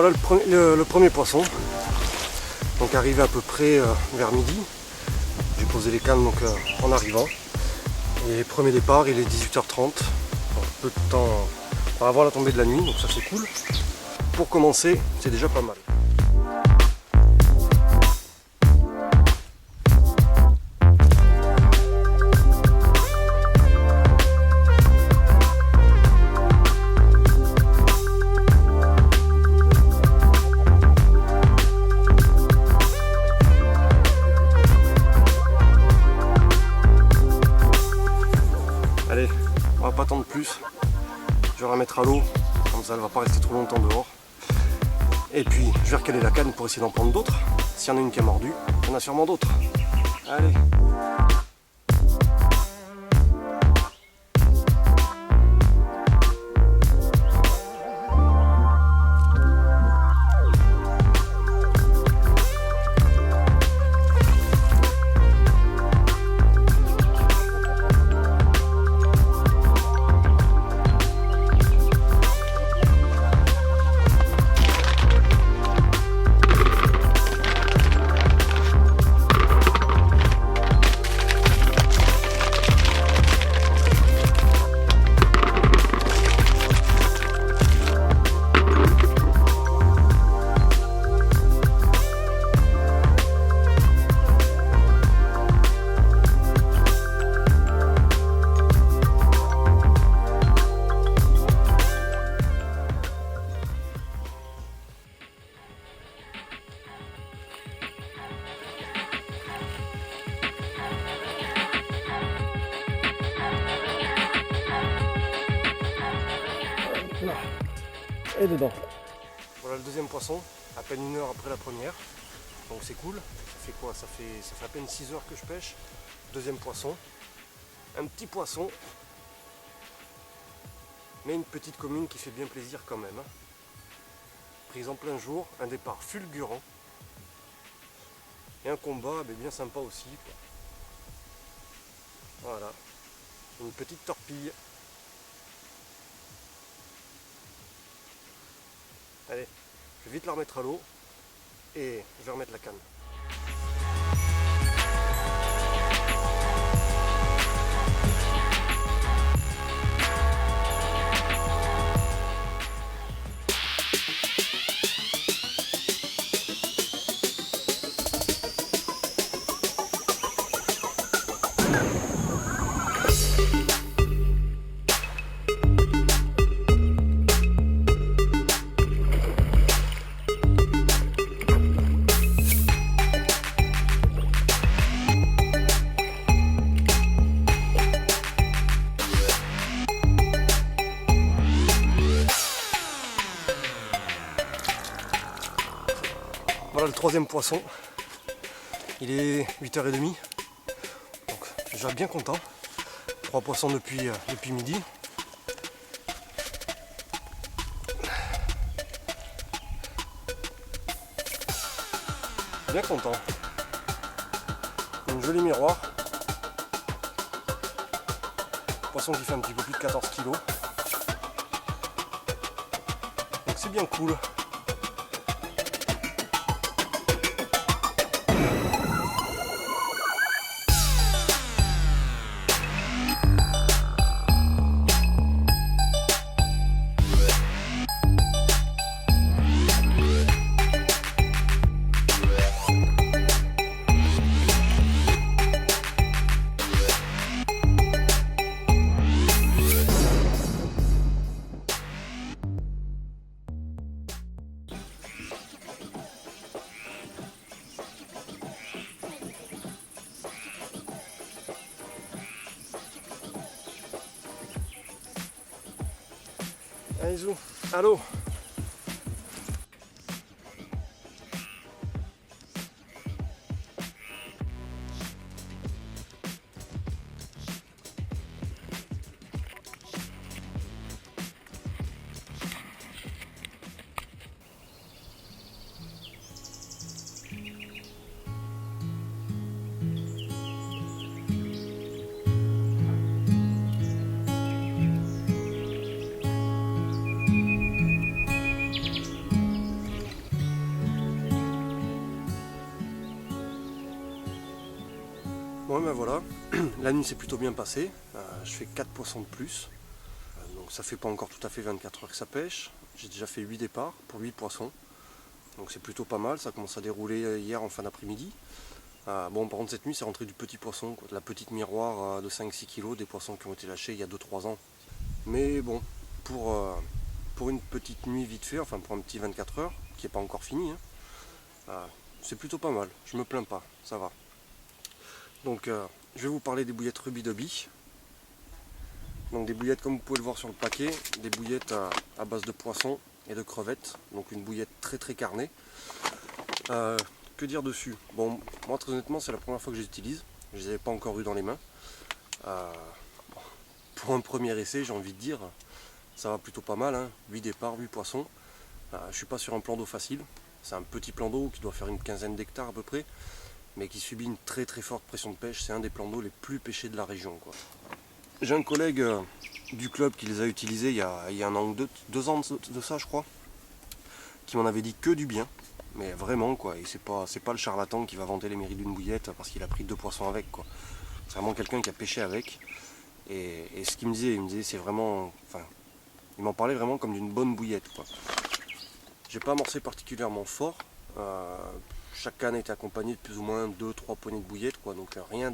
Voilà le premier poisson. Donc arrivé à peu près vers midi. J'ai posé les cannes donc, en arrivant. Et premier départ, il est 18h30. Donc, peu de temps avant la tombée de la nuit, donc ça c'est cool. Pour commencer, c'est déjà pas mal. Allez, on va pas attendre plus. Je vais la mettre à l'eau, comme ça elle va pas rester trop longtemps dehors. Et puis je vais recaler la canne pour essayer d'en prendre d'autres. S'il y en a une qui a mordu, il y en a sûrement d'autres. Allez. Et dedans. Voilà le deuxième poisson, à peine 1 heure après la première. Donc c'est cool. Ça fait quoi? Ça fait à peine 6 heures que je pêche. Deuxième poisson. Un petit poisson. Mais une petite commune qui fait bien plaisir quand même. Prise en plein jour, un départ fulgurant. Et un combat bien sympa aussi. Voilà. Une petite torpille. Allez, je vais vite la remettre à l'eau et je vais remettre la canne. Voilà le troisième poisson, il est 8h30, donc déjà bien content. 3 poissons depuis midi. Bien content. Un joli miroir. Poisson qui fait un petit peu plus de 14 kg. Donc c'est bien cool. Allez, zou, allô. Bon ben voilà, la nuit s'est plutôt bien passée, je fais 4 poissons de plus, donc ça fait pas encore tout à fait 24 heures que ça pêche, j'ai déjà fait 8 départs pour 8 poissons, donc c'est plutôt pas mal, ça commence à dérouler hier en fin d'après-midi. Bon par contre cette nuit c'est rentré du petit poisson, quoi, de la petite miroir de 5-6 kg, des poissons qui ont été lâchés il y a 2-3 ans. Mais bon, pour une petite nuit vite fait, enfin pour un petit 24 heures, qui n'est pas encore fini, c'est plutôt pas mal, je me plains pas, ça va. Donc je vais vous parler des bouillettes Ruby Dubby. Donc des bouillettes comme vous pouvez le voir sur le paquet, des bouillettes à base de poisson et de crevettes, donc une bouillette très très carnée. Que dire dessus? Bon, moi très honnêtement c'est la première fois que je les utilise, je les avais pas encore eu dans les mains. Pour un premier essai j'ai envie de dire, ça va plutôt pas mal, hein. 8 départs, 8 poissons. Je suis pas sur un plan d'eau facile, c'est un petit plan d'eau qui doit faire une quinzaine d'hectares à peu près, mais qui subit une très très forte pression de pêche, c'est un des plans d'eau les plus pêchés de la région, quoi. J'ai un collègue du club qui les a utilisés il y a un an ou deux ans de ça je crois, qui m'en avait dit que du bien, mais vraiment quoi, et c'est pas le charlatan qui va vanter les mérites d'une bouillette parce qu'il a pris 2 poissons avec, quoi. C'est vraiment quelqu'un qui a pêché avec, et ce qu'il me disait c'est vraiment, enfin, il m'en parlait vraiment comme d'une bonne bouillette, quoi. J'ai pas amorcé particulièrement fort, chaque canne était accompagnée de plus ou moins 2-3 poignées de bouillettes, quoi, donc rien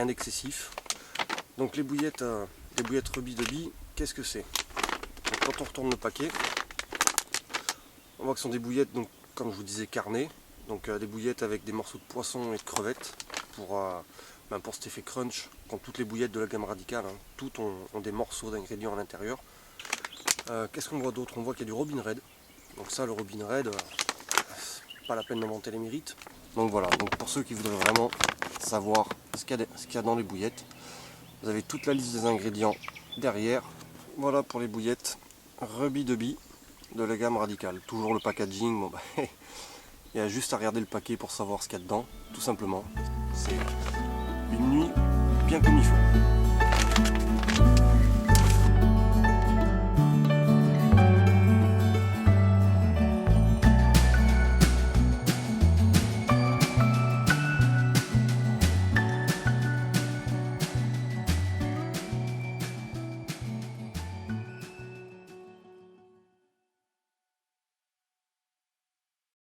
d'excessif. Donc les bouillettes Ruby Dubby, qu'est-ce que c'est? Quand on retourne le paquet, on voit que ce sont des bouillettes, donc, comme je vous disais, carnées, donc des bouillettes avec des morceaux de poisson et de crevettes pour cet effet crunch, quand toutes les bouillettes de la gamme radicale, hein, toutes ont des morceaux d'ingrédients à l'intérieur. Qu'est-ce qu'on voit d'autre? On voit qu'il y a du Robin Red, donc ça le Robin Red, c'est pas la peine d'inventer les mérites. Donc voilà, donc pour ceux qui voudraient vraiment savoir ce qu'il y a dans les bouillettes, vous avez toute la liste des ingrédients derrière. Voilà pour les bouillettes Ruby Dubby de la gamme radicale. Toujours le packaging, bon bah, il y a juste à regarder le paquet pour savoir ce qu'il y a dedans, tout simplement. C'est une nuit bien comme il faut.